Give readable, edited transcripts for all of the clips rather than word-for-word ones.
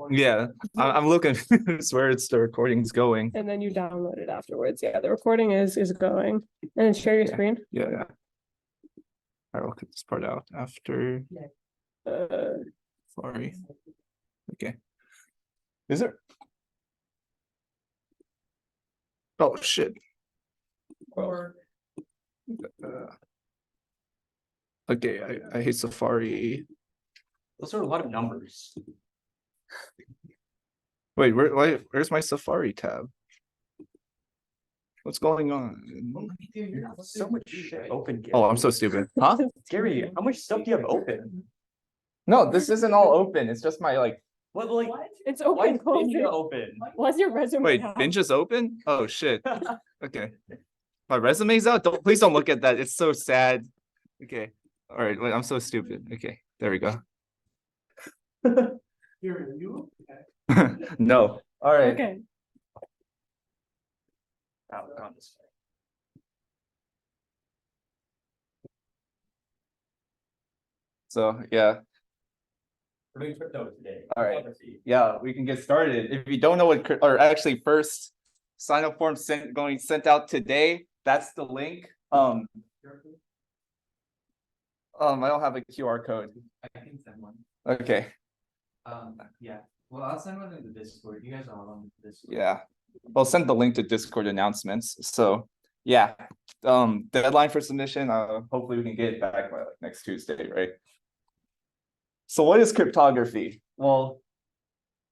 Yeah, I'm looking where it's the recording's going. And then you download it afterwards. Yeah, the recording is going. And then share your screen. Yeah. I will cut this part out after. Sorry. Okay. Is there? Oh shit. Okay, I hate Safari. Those are a lot of numbers. Wait, where's my Safari tab? What's going on? So much shit open. Oh, I'm so stupid. Huh? Gary, how much stuff do you have open? No, this isn't all open. It's just my like. What like? It's Why open. is Close Binge it. open? Why's your resume Wait, out? Binge is open? Oh shit. Okay. My resume's out? Please don't look at that. It's so sad. Okay. All right. Wait, I'm so stupid. Okay. There we go. No. All right. Okay. Oh, we're on this way. So yeah. We're doing crypto today. All right. Cryptography. Yeah, we can get started. If you don't know what, or actually first sign up form sent out today. That's the link. I don't have a QR code. I can send one. Okay. Yeah. Well, I'll send one in the Discord. You guys are all on the Discord. Yeah. I'll send the link to Discord announcements. So yeah. Deadline for submission. Hopefully we can get it back by like next Tuesday, right? So what is cryptography? Well,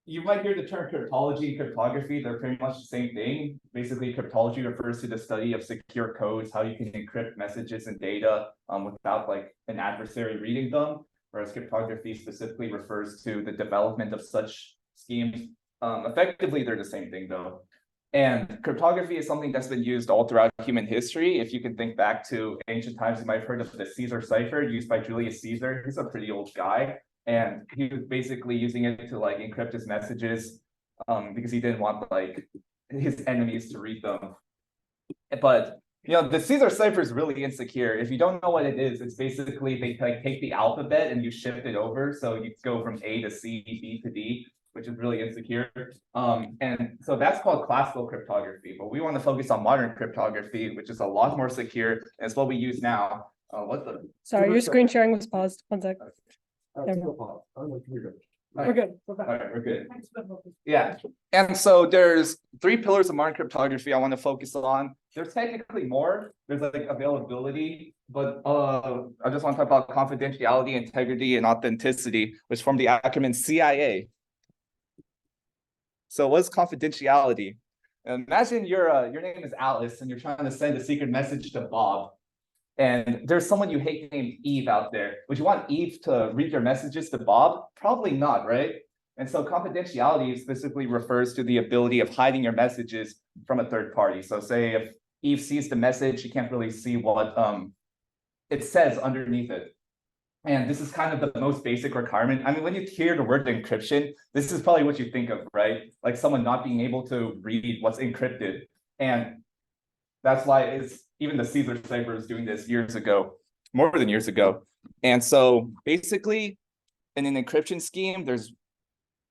you might hear the term cryptology and cryptography. They're pretty much the same thing. Basically, cryptology refers to the study of secure codes, how you can encrypt messages and data without like an adversary reading them. Whereas cryptography specifically refers to the development of such schemes. Effectively, they're the same thing though. And cryptography is something that's been used all throughout human history. If you can think back to ancient times, you might have heard of the Caesar cipher used by Julius Caesar. He's a pretty old guy. And he was basically using it to like encrypt his messages because he didn't want like his enemies to read them. But you know, the Caesar cipher is really insecure. If you don't know what it is, it's basically they like take the alphabet and you shift it over. So you go from A to C, B to D, which is really insecure. And so that's called classical cryptography. But we want to focus on modern cryptography, which is a lot more secure. And it's what we use now. Sorry, your screen sharing was paused. 1 sec. We're good. We're back. All right, we're good. Yeah. And so there's 3 pillars of modern cryptography I want to focus on. There's technically more. There's like availability, but I just want to talk about confidentiality, integrity, and authenticity, which form the acronym CIA. So what's confidentiality? Imagine your name is Alice and you're trying to send a secret message to Bob. And there's someone you hate named Eve out there. Would you want Eve to read your messages to Bob? Probably not, right? And so confidentiality specifically refers to the ability of hiding your messages from a third party. So say if Eve sees the message, she can't really see what it says underneath it. And this is kind of the most basic requirement. I mean, when you hear the word encryption, this is probably what you think of, right? Like someone not being able to read what's encrypted. And that's why even the Caesar cipher is doing this years ago, more than years ago. And so basically in an encryption scheme, there's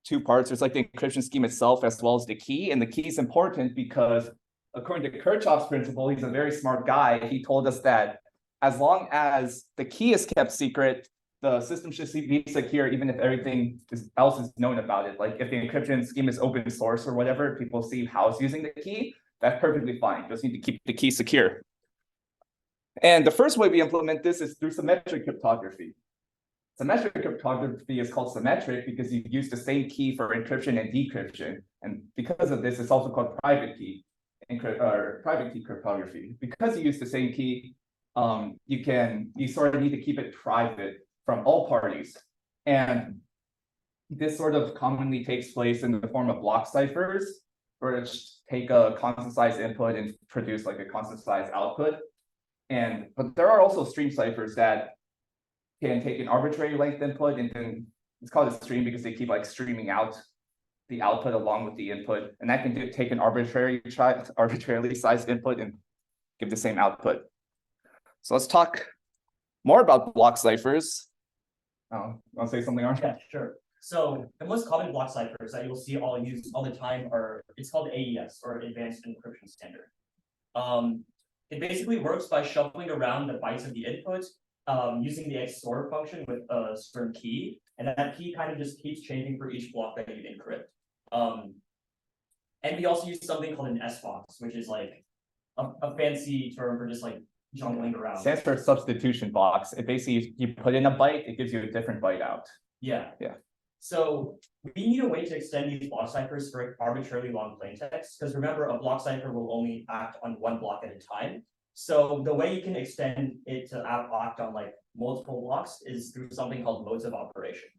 2 parts. There's like the encryption scheme itself as well as the key. And the key is important because according to Kirchhoff's principle, he's a very smart guy. He told us that as long as the key is kept secret, the system should be secure even if everything else is known about it. Like if the encryption scheme is open source or whatever, people see how's using the key, that's perfectly fine. You just need to keep the key secure. And the first way we implement this is through symmetric cryptography. Symmetric cryptography is called symmetric because you use the same key for encryption and decryption. And because of this, it's also called private key cryptography. Because you use the same key, you sort of need to keep it private from all parties. And this sort of commonly takes place in the form of block ciphers, which take a constant size input and produce like a constant size output. But there are also stream ciphers that can take an arbitrary length input, and then it's called a stream because they keep like streaming out the output along with the input, and that can take an arbitrarily sized input and give the same output. So let's talk more about block ciphers. Oh, want to say something, Arne? Yeah, sure. So the most common block ciphers that you'll see all used all the time are, it's called AES, or Advanced Encryption Standard. It basically works by shuffling around the bytes of the input, using the XOR function with a certain key, and that key kind of just keeps changing for each block that you encrypt. And we also use something called an SBox, which is like a fancy term for just like jumbling around. Stands for substitution box. It basically, you put in a byte, it gives you a different byte out. Yeah. Yeah. So we need a way to extend these block ciphers for arbitrarily long plaintext, because remember, a block cipher will only act on one block at a time. So the way you can extend it to act on like multiple blocks is through something called modes of operation.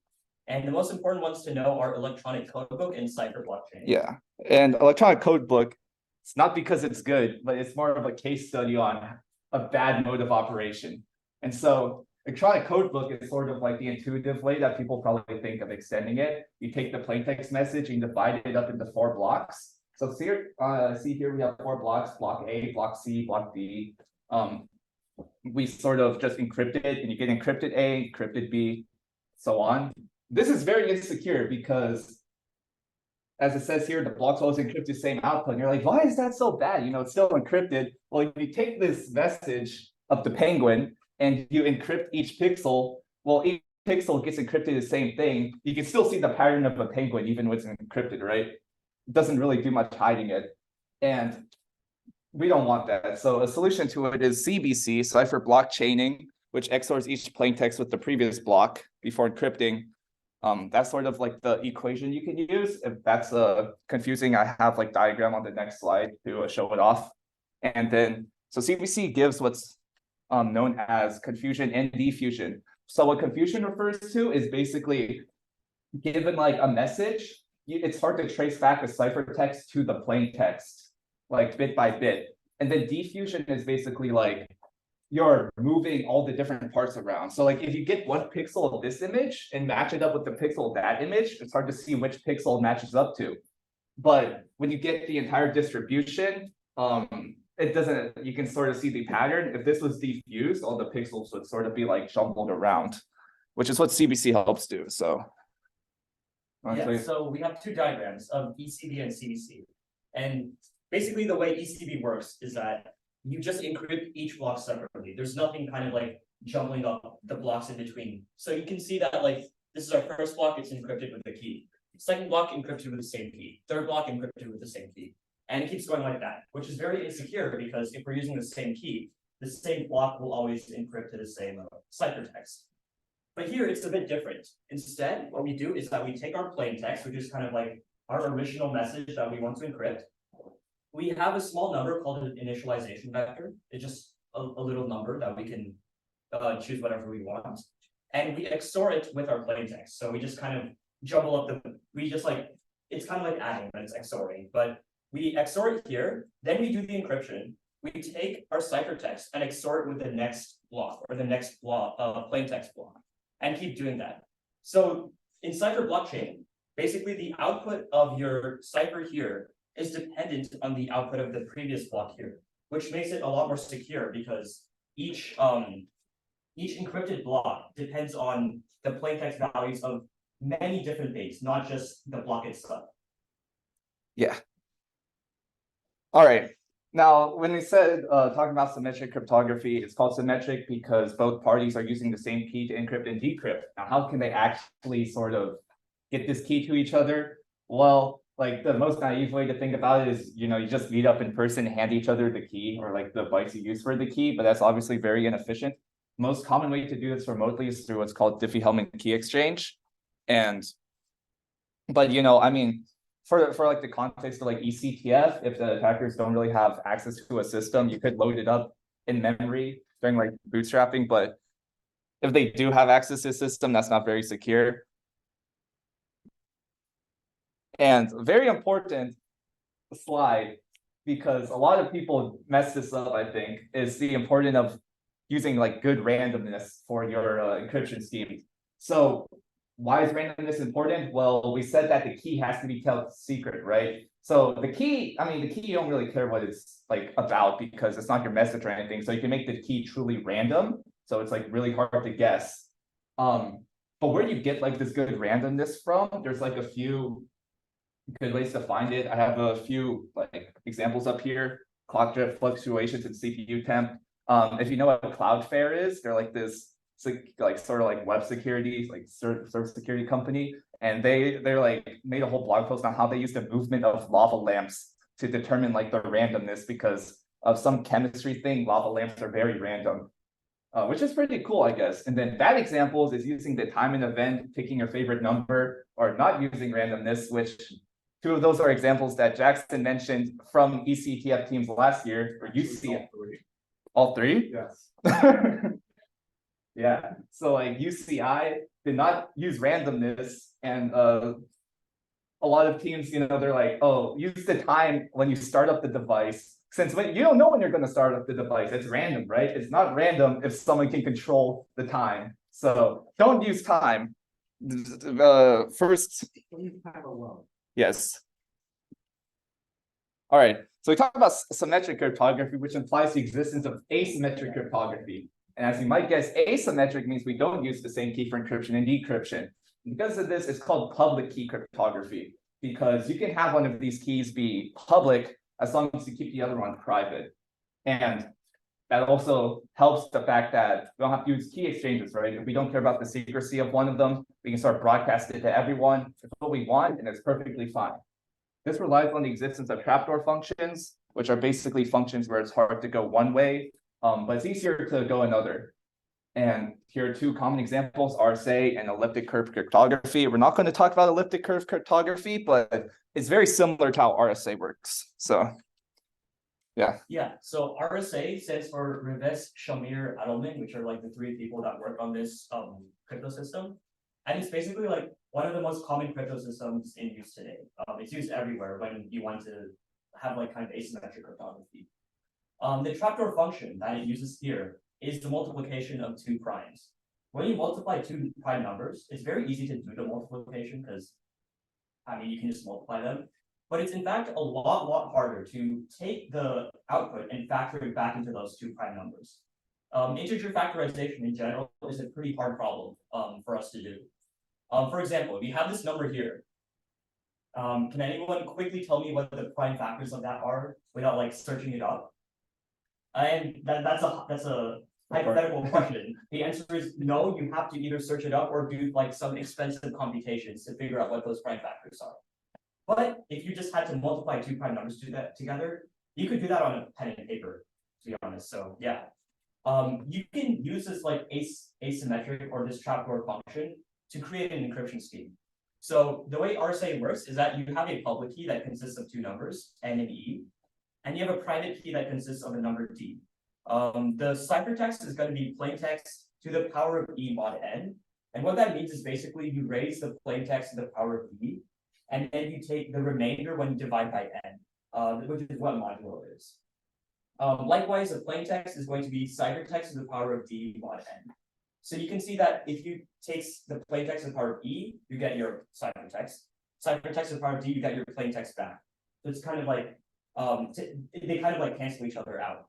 And the most important ones to know are electronic codebook and cipher blockchain. Yeah, and electronic code book, it's not because it's good, but it's more of a case study on a bad mode of operation. And so electronic code book is sort of like the intuitive way that people probably think of extending it. You take the plaintext message and divide it up into 4 blocks. So see here we have 4 blocks: block A, block C, block D. We sort of just encrypt it, and you get encrypted A, encrypted B, so on. This is very insecure because, as it says here, the blocks always encrypt the same output. And you're like, why is that so bad? You know, it's still encrypted. Well, if you take this message of the penguin and you encrypt each pixel, well, each pixel gets encrypted the same thing. You can still see the pattern of a penguin, even when it's encrypted, right? It doesn't really do much hiding it. And we don't want that. So a solution to it is CBC, cipher block chaining, which XORs each plaintext with the previous block before encrypting. That's sort of like the equation you can use. If that's confusing, I have like diagram on the next slide to show it off. And then, so CBC gives what's known as confusion and diffusion. So what confusion refers to is basically given like a message, it's hard to trace back the ciphertext to the plaintext, like bit by bit. And then diffusion is basically like you're moving all the different parts around. So like if you get one pixel of this image and match it up with the pixel of that image, it's hard to see which pixel it matches up to. But when you get the entire distribution, it doesn't, you can sort of see the pattern. If this was diffused, all the pixels would sort of be like jumbled around, which is what CBC helps do. So yeah, so we have 2 diagrams of ECB and CBC. And basically the way ECB works is that you just encrypt each block separately. There's nothing kind of like jumbling up the blocks in between. So you can see that like this is our first block, it's encrypted with the key. Second block encrypted with the same key. Third block encrypted with the same key. And it keeps going like that, which is very insecure because if we're using the same key, the same block will always encrypt to the same ciphertext. But here it's a bit different. Instead, what we do is that we take our plaintext, which is kind of like our original message that we want to encrypt. We have a small number called an initialization vector. It's just a little number that we can choose whatever we want. And we XOR it with our plaintext. So we just kind of jumble up it's kind of like adding, but it's XORing. But we XOR it here, then we do the encryption. We take our ciphertext and XOR it with the next block or the next block, plaintext block, and keep doing that. So in cipher blockchain, basically the output of your cipher here is dependent on the output of the previous block here, which makes it a lot more secure because each encrypted block depends on the plaintext values of many different bits, not just the block itself. Yeah. All right. Now, when we said talking about symmetric cryptography, it's called symmetric because both parties are using the same key to encrypt and decrypt. Now, how can they actually sort of get this key to each other? Well, like the most naive way to think about it is, you know, you just meet up in person, hand each other the key or like the bytes you use for the key, but that's obviously very inefficient. Most common way to do this remotely is through what's called Diffie-Hellman key exchange. But you know, I mean, for like the context of like ECTF, if the attackers don't really have access to a system, you could load it up in memory during like bootstrapping, but if they do have access to a system, that's not very secure. And very important slide, because a lot of people mess this up, I think, is the importance of using like good randomness for your encryption scheme. So why is randomness important? Well, we said that the key has to be kept secret, right? So the key, I mean, the key, you don't really care what it's like about because it's not your message or anything. So you can make the key truly random. So it's like really hard to guess. But where you get like this good randomness from, there's like a few good ways to find it. I have a few like examples up here. Clock drift fluctuations in CPU temp. If you know what Cloudflare is, they're like this like sort of like web security, like service security company, and they're like made a whole blog post on how they use the movement of lava lamps to determine like the randomness because of some chemistry thing. Lava lamps are very random. Which is pretty cool, I guess. And then bad examples is using the time and event, picking your favorite number, or not using randomness, which two of those are examples that Jackson mentioned from ECTF teams last year, or UC. All three? Yes. Yeah. So like UCI did not use randomness, and a lot of teams, they're like, oh, use the time when you start up the device. Since when you don't know when you're going to start up the device, it's random, right? It's not random if someone can control the time. So don't use time. First, Time alone. yes. All right. So we talked about symmetric cryptography, which implies the existence of asymmetric cryptography. And as you might guess, asymmetric means we don't use the same key for encryption and decryption. Because of this, it's called public key cryptography, because you can have one of these keys be public as long as you keep the other one private. And that also helps the fact that we don't have to use key exchanges, right? If we don't care about the secrecy of one of them, we can start broadcasting it to everyone. It's what we want, and it's perfectly fine. This relies on the existence of trapdoor functions, which are basically functions where it's hard to go one way, but it's easier to go another. And here are two common examples, RSA and elliptic curve cryptography. We're not going to talk about elliptic curve cryptography, but it's very similar to how RSA works. So, yeah. Yeah, so RSA stands for Rivest, Shamir, Adelman, which are like the three people that work on this crypto system. And it's basically like one of the most common crypto systems in use today. It's used everywhere when you want to have like kind of asymmetric cryptography. The trapdoor function that it uses here is the multiplication of two primes. When you multiply two prime numbers, it's very easy to do the multiplication because, you can just multiply them. But it's in fact a lot harder to take the output and factor it back into those two prime numbers. Integer factorization in general is a pretty hard problem for us to do. For example, if you have this number here, can anyone quickly tell me what the prime factors of that are without like searching it up? And that's a hypothetical question. The answer is no, you have to either search it up or do like some expensive computations to figure out what those prime factors are. But if you just had to multiply two prime numbers to that together, you could do that on a pen and paper, to be honest. So yeah. You can use this like asymmetric or this trapdoor function to create an encryption scheme. So the way RSA works is that you have a public key that consists of two numbers, N and E, and you have a private key that consists of a number D. The ciphertext is going to be plaintext to the power of E mod N. And what that means is basically you raise the plaintext to the power of E, and then you take the remainder when you divide by N, which is what modulo is. Likewise, the plaintext is going to be ciphertext to the power of D mod N. So you can see that if you take the plaintext to the power of E, you get your ciphertext. Ciphertext to the power of D, you get your plaintext back. So it's kind of like, they kind of like cancel each other out.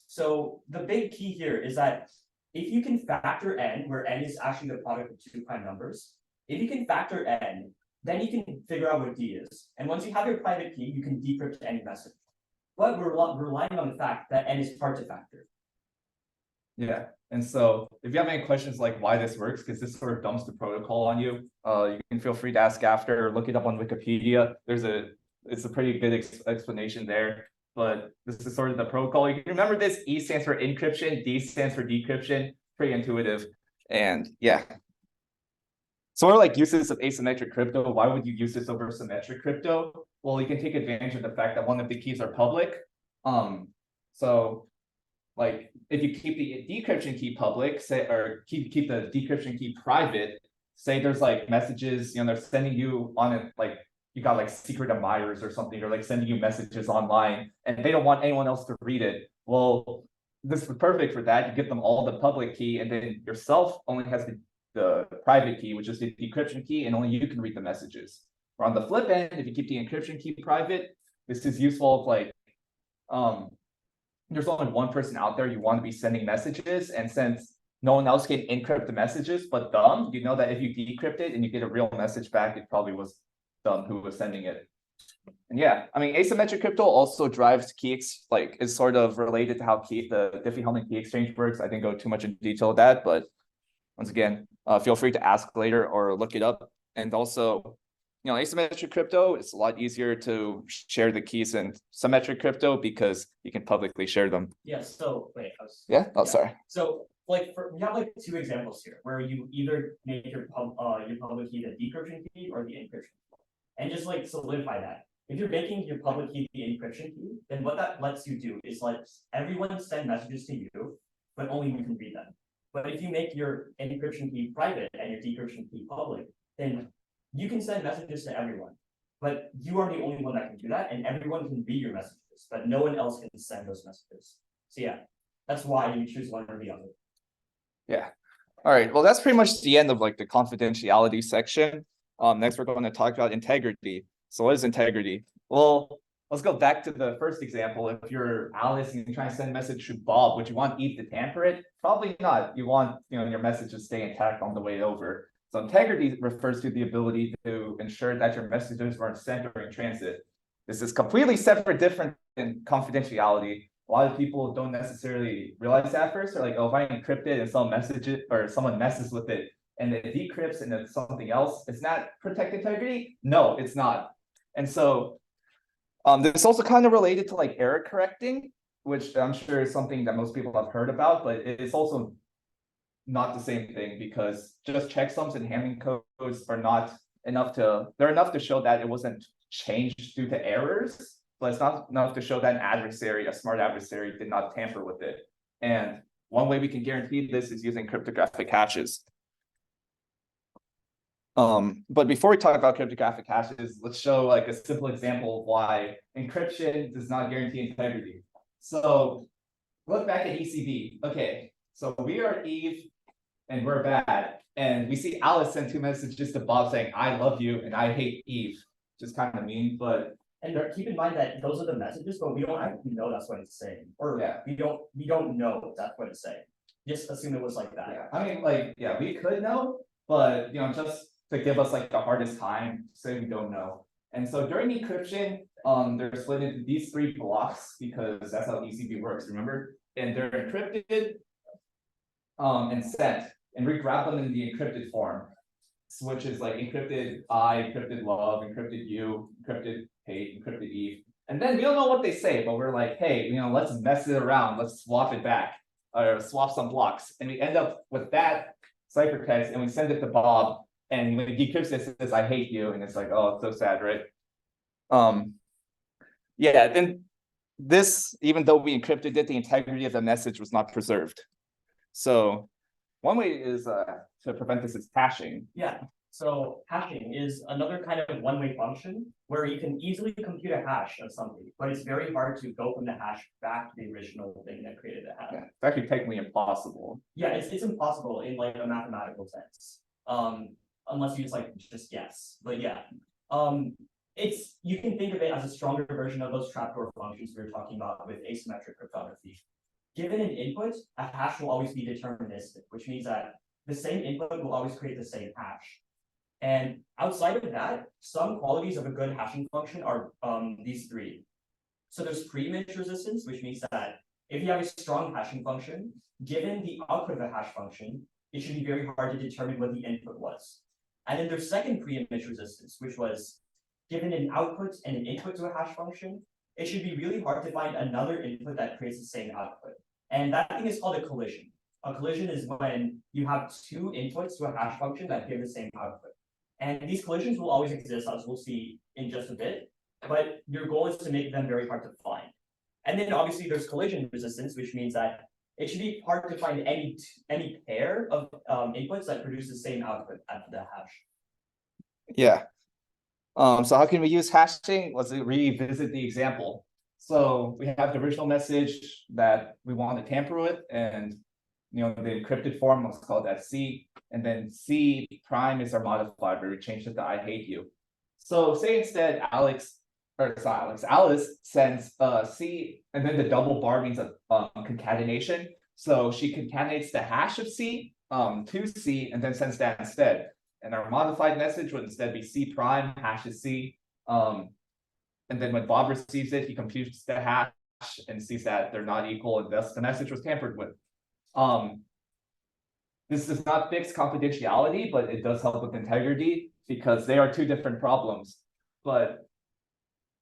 So the big key here is that if you can factor N, where N is actually the product of two prime numbers, if you can factor N, then you can figure out what D is. And once you have your private key, you can decrypt any message. But we're relying on the fact that N is hard to factor. Yeah. And so if you have any questions like why this works, because this sort of dumps the protocol on you, you can feel free to ask after or look it up on Wikipedia. It's a pretty good explanation there. But this is sort of the protocol. You can remember this: E stands for encryption, D stands for decryption. Pretty intuitive. And yeah. Sort of like uses of asymmetric crypto. Why would you use this over symmetric crypto? Well, you can take advantage of the fact that one of the keys are public. So like if you keep the decryption key public, say, or keep the decryption key private, say there's like messages, they're sending you on it, like you got like secret admirers or something, or like sending you messages online and they don't want anyone else to read it. Well, this is perfect for that. You give them all the public key, and then yourself only has the private key, which is the decryption key, and only you can read the messages. Or on the flip end, if you keep the encryption key private, this is useful if like there's only one person out there you want to be sending messages, and since no one else can encrypt the messages but them, you know that if you decrypt it and you get a real message back, it probably was them who was sending it. And yeah, I mean, asymmetric crypto also drives is sort of related to how the Diffie-Hellman key exchange works. I didn't go too much in detail with that, but once again, feel free to ask later or look it up. And also, asymmetric crypto, it's a lot easier to share the keys in symmetric crypto because you can publicly share them. Yeah, so wait, Sorry. So we have like two examples here where you either make your public key the decryption key or the encryption key. And just like solidify that. If you're making your public key the encryption key, then what that lets you do is let everyone send messages to you, but only you can read them. But if you make your encryption key private and your decryption key public, then you can send messages to everyone. But you are the only one that can do that, and everyone can read your messages, but no one else can send those messages. So yeah, that's why you choose one or the other. Yeah. All right. Well, that's pretty much the end of like the confidentiality section. Next, we're going to talk about integrity. So what is integrity? Well, let's go back to the first example. If you're Alice and you try to send a message to Bob, would you want Eve to tamper it? Probably not. You want your message to stay intact on the way over. So integrity refers to the ability to ensure that your messages weren't sent during transit. This is completely separate, different than confidentiality. A lot of people don't necessarily realize that at first. They're like, oh, if I encrypt it and someone messes with it and it decrypts and it's something else, it's not protect integrity? No, it's not. And so this is also kind of related to like error correcting, which I'm sure is something that most people have heard about, but it's also not the same thing because just checksums and Hamming codes are not enough they're enough to show that it wasn't changed due to errors, but it's not enough to show that a smart adversary did not tamper with it. And one way we can guarantee this is using cryptographic hashes. But before we talk about cryptographic hashes, let's show like a simple example of why encryption does not guarantee integrity. So look back at ECB. Okay, so we are Eve and we're bad. And we see Alice send 2 messages to Bob saying, I love you and I hate Eve. Just kind of mean, but keep in mind that those are the messages, but we don't actually know that's what it's saying. Or yeah, we don't know that's what it's saying. Just assume it was like that. Yeah, I mean, like, yeah, we could know, but just to give us like the hardest time, say we don't know. And so during encryption, they're split into these 3 blocks because that's how ECB works, remember? And they're encrypted and sent, and we grab them in the encrypted form, which is like encrypted I, encrypted love, encrypted you, encrypted hate, encrypted Eve. And then we don't know what they say, but we're like, hey, let's mess it around, let's swap it back, or swap some blocks. And we end up with that ciphertext and we send it to Bob. And when it decrypts it, it says, I hate you. And it's like, oh, it's so sad, right? Yeah, then this, even though we encrypted it, the integrity of the message was not preserved. So one way is to prevent this is hashing. Yeah, so hashing is another kind of one-way function where you can easily compute a hash of something, but it's very hard to go from the hash back to the original thing that created the hash. Yeah, it's actually technically impossible. Yeah, it's impossible in like a mathematical sense. Unless you just guess. But yeah. You can think of it as a stronger version of those trapdoor functions we were talking about with asymmetric cryptography. Given an input, a hash will always be deterministic, which means that the same input will always create the same hash. And outside of that, some qualities of a good hashing function are these 3. So there's pre-image resistance, which means that if you have a strong hashing function, given the output of a hash function, it should be very hard to determine what the input was. And then there's second pre-image resistance, which was given an output and an input to a hash function, it should be really hard to find another input that creates the same output. And that thing is called a collision. A collision is when you have 2 inputs to a hash function that give the same output. And these collisions will always exist, as we'll see in just a bit, but your goal is to make them very hard to find. And then obviously there's collision resistance, which means that it should be hard to find any pair of inputs that produce the same output after the hash. Yeah. So how can we use hashing? Let's revisit the example. So we have the original message that we want to tamper with, and the encrypted form, let's call that C, and then C prime is our modifier, where we changed it to I hate you. So say instead Alice sends C, and then the double bar means a concatenation. So she concatenates the hash of C to C and then sends that instead. And our modified message would instead be C prime hash is C. And then when Bob receives it, he computes the hash and sees that they're not equal, and thus the message was tampered with. This does not fix confidentiality, but it does help with integrity because they are two different problems. But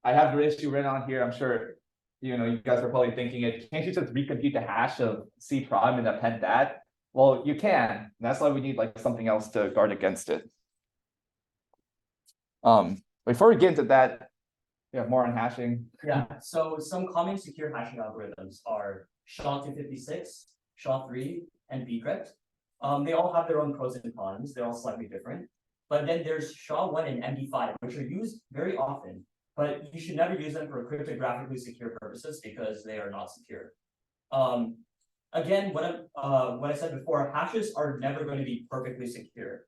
I have the issue written on here. I'm sure you guys are probably thinking it. Can't you just recompute the hash of C prime and append that? Well, you can. And that's why we need like something else to guard against it. Before we get into that, more on hashing. Yeah, so some common secure hashing algorithms are SHA-256, SHA-3, and bcrypt. They all have their own pros and cons. They're all slightly different. But then there's SHA-1 and MD5, which are used very often, but you should never use them for cryptographically secure purposes because they are not secure. Again, what I said before, hashes are never going to be perfectly secure.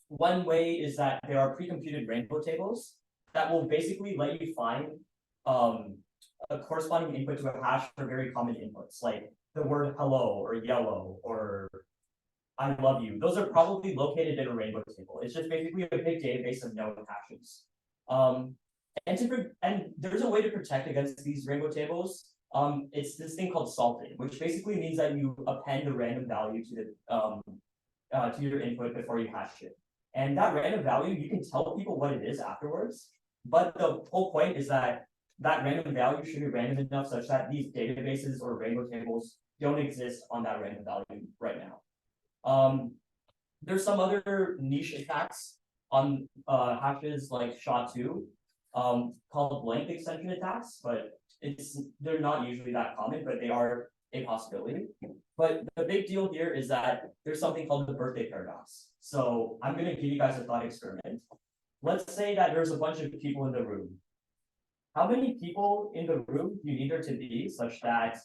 One way is that there are pre-computed rainbow tables that will basically let you find a corresponding input to a hash for very common inputs, like the word hello or yellow or I love you. Those are probably located in a rainbow table. It's just basically a big database of known hashes. And there's a way to protect against these rainbow tables. It's this thing called salting, which basically means that you append a random value to your input before you hash it. And that random value, you can tell people what it is afterwards. But the whole point is that that random value should be random enough such that these databases or rainbow tables don't exist on that random value right now. There's some other niche attacks on hashes like SHA-2 called length extension attacks, but they're not usually that common, but they are a possibility. But the big deal here is that there's something called the birthday paradox. So I'm going to give you guys a thought experiment. Let's say that there's a bunch of people in the room. How many people in the room do you need there to be such that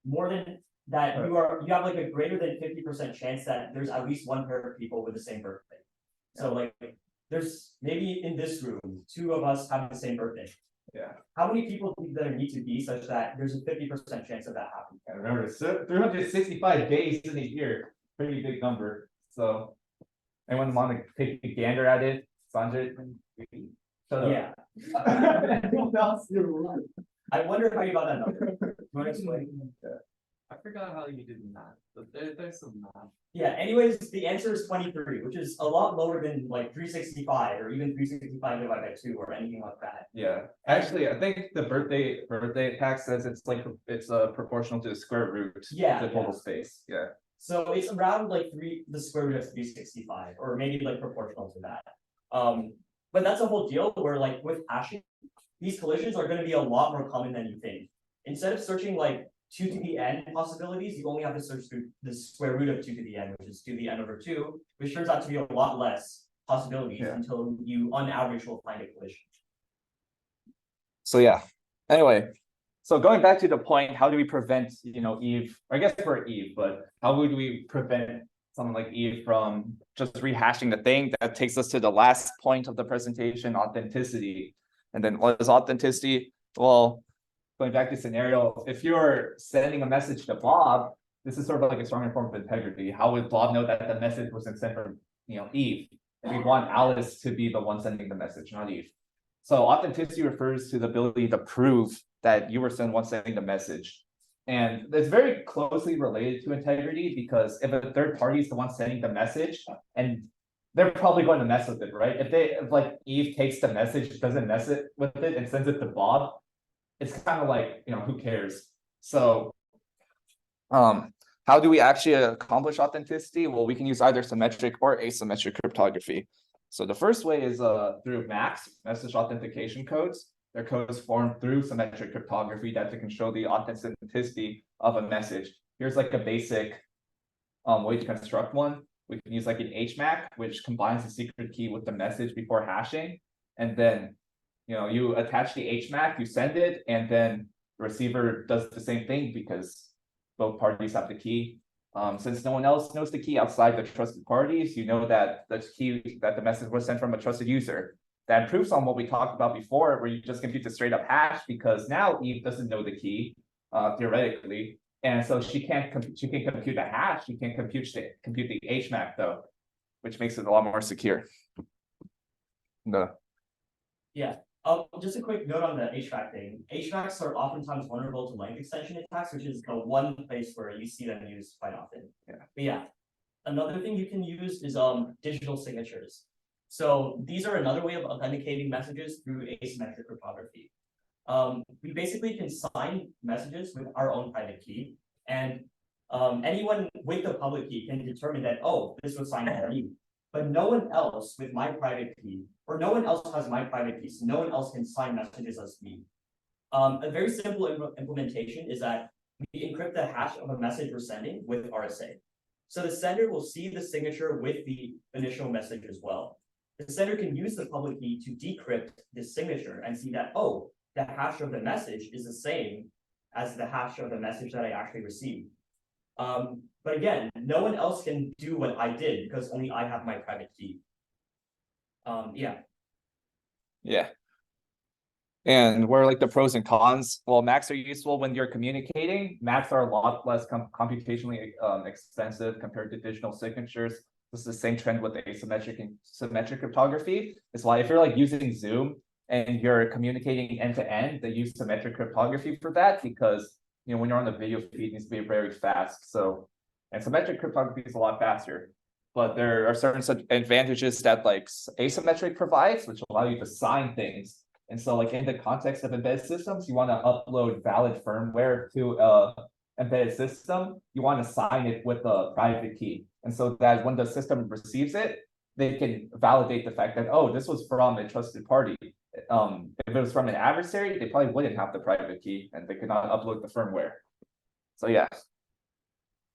you have like a greater than 50% chance that there's at least one pair of people with the same birthday? So like there's maybe in this room, 2 of us have the same birthday. Yeah. How many people do there need to be such that there's a 50% chance of that happening? I remember 365 days in a year, pretty big number. So anyone want to take a gander at it? Sanjay? Shut up. Yeah. I wonder how you got that number. You want to explain? I forgot how you did math, but there's some math. Yeah, anyways, the answer is 23, which is a lot lower than like 365 or even 365 divided by 2 or anything like that. Yeah, actually, I think the birthday attack says it's proportional to the square root of the total space. Yeah. So it's around like the square root of 365, or maybe like proportional to that. But that's a whole deal where like with hashing, these collisions are going to be a lot more common than you think. Instead of searching like 2 to the n possibilities, you only have to search through the square root of 2 to the n, which is 2 to the n over 2, which turns out to be a lot less possibilities until you, on average, will find a collision. So yeah. Anyway, so going back to the point, how do we prevent, Eve? I guess for Eve, but how would we prevent someone like Eve from just rehashing the thing? That takes us to the last point of the presentation, authenticity. And then what is authenticity? Well, going back to scenario, if you're sending a message to Bob, this is sort of like a stronger form of integrity. How would Bob know that the message wasn't sent from, Eve? We want Alice to be the one sending the message, not Eve. So authenticity refers to the ability to prove that you were the one sending the message. And it's very closely related to integrity because if a third party is the one sending the message, and they're probably going to mess with it, right? If like Eve takes the message, doesn't mess with it, and sends it to Bob, it's kind of like, who cares? So how do we actually accomplish authenticity? Well, we can use either symmetric or asymmetric cryptography. So the first way is through MACs, message authentication codes. They're codes formed through symmetric cryptography that can show the authenticity of a message. Here's like a basic way to construct one. We can use like an HMAC, which combines the secret key with the message before hashing. And then, you attach the HMAC, you send it, and then the receiver does the same thing because both parties have the key. Since no one else knows the key outside the trusted parties, you know that the message was sent from a trusted user. That improves on what we talked about before, where you just compute the straight up hash because now Eve doesn't know the key, theoretically. And so she can compute the hash, she can compute the HMAC though, which makes it a lot more secure. No. Yeah. Just a quick note on the HVAC thing. HVACs are oftentimes vulnerable to length extension attacks, which is the one place where you see them used quite often. Yeah. But yeah, another thing you can use is digital signatures. So these are another way of authenticating messages through asymmetric cryptography. We basically can sign messages with our own private key, and anyone with the public key can determine that, oh, this was signed by me. But no one else with my private key, or no one else has my private key, so no one else can sign messages as me. A very simple implementation is that we encrypt the hash of a message we're sending with RSA. So the sender will see the signature with the initial message as well. The sender can use the public key to decrypt this signature and see that, oh, the hash of the message is the same as the hash of the message that I actually received. But again, no one else can do what I did because only I have my private key. Yeah. Yeah. And where like the pros and cons, well, MACs are useful when you're communicating. MACs are a lot less computationally expensive compared to digital signatures. This is the same trend with asymmetric and symmetric cryptography. It's why if you're like using Zoom and you're communicating end to end, they use symmetric cryptography for that because when you're on the video feed, it needs to be very fast. So, and symmetric cryptography is a lot faster. But there are certain such advantages that like asymmetric provides, which allow you to sign things. And so like in the context of embedded systems, you want to upload valid firmware to a embedded system, you want to sign it with a private key. And so that when the system receives it, they can validate the fact that, oh, this was from a trusted party. If it was from an adversary, they probably wouldn't have the private key and they could not upload the firmware. So yeah.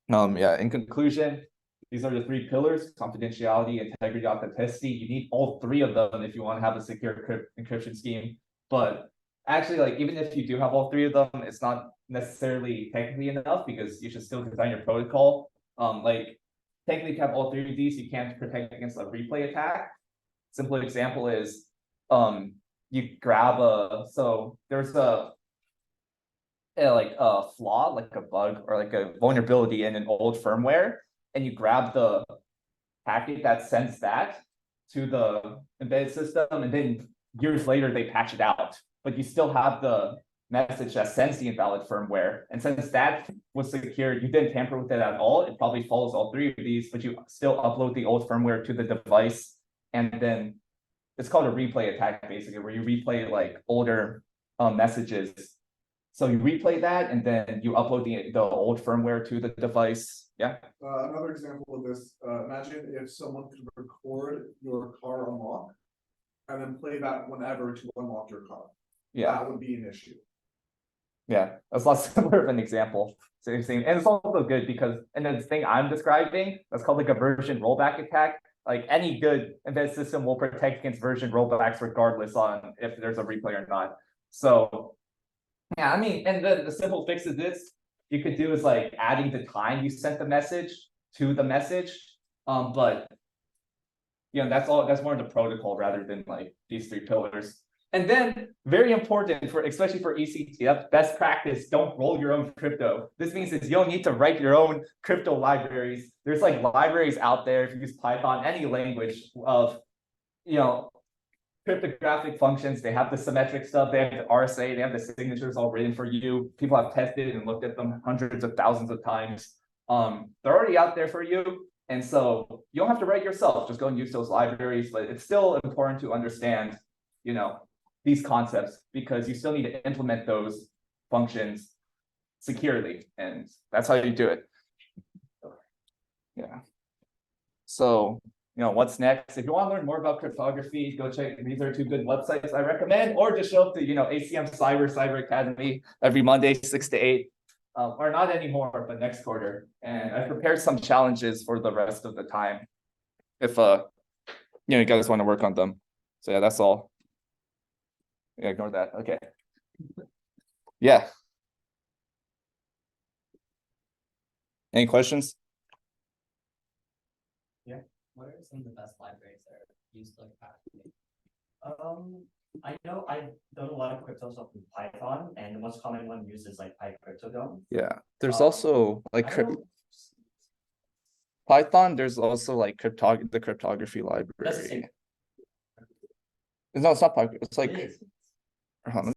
Yeah, in conclusion, these are the three pillars: confidentiality, integrity, authenticity. You need all three of them if you want to have a secure encryption scheme. But actually, like even if you do have all three of them, it's not necessarily technically enough because you should still design your protocol. Like technically, if you have all three of these, you can't protect against a replay attack. Simple example is, you grab there's a flaw, like a bug or like a vulnerability in an old firmware, and you grab the packet that sends that to the embedded system, and then years later they patch it out, but you still have the message that sends the invalid firmware. And since that was secure, you didn't tamper with it at all. It probably follows all three of these, but you still upload the old firmware to the device, and then it's called a replay attack, basically, where you replay like older messages. So you replay that, and then you upload the old firmware to the device. Yeah. Another example of this, imagine if someone could record your car unlock and then play that whenever to unlock your car. Yeah. That would be an issue. Yeah, that's a lot similar of an example. So you're saying, and it's also good because, and the thing I'm describing, that's called like a version rollback attack. Like any good embedded system will protect against version rollbacks regardless on if there's a replay or not. So yeah, I mean, and the simple fix of this you could do is like adding the time you sent the message to the message. But that's more in the protocol rather than like these three pillars. And then very important especially for ECTF, best practice, don't roll your own crypto. This means is you don't need to write your own crypto libraries. There's like libraries out there, if you use Python, any language of, cryptographic functions. They have the symmetric stuff, they have the RSA, they have the signatures all written for you. People have tested and looked at them hundreds of thousands of times. They're already out there for you. And so you don't have to write yourself, just go and use those libraries, but it's still important to understand, these concepts because you still need to implement those functions securely. And that's how you do it. Yeah. So, what's next? If you want to learn more about cryptography, go check. These are two good websites I recommend, or just show up to, ACM Cyber Academy every Monday, 6 to 8. Or not anymore, but next quarter. And I prepared some challenges for the rest of the time if, you guys want to work on them. So yeah, that's all. Yeah, ignore that. Okay. Yeah. Any questions? What are some of the best libraries that are used like that? I know I've done a lot of crypto stuff in Python, and the most common one used is like PyCryptodome. Yeah, there's Um, also like I don't know. Python, there's also like the cryptography That's the library. same. No, it's not Python, it's like, It is. hold on,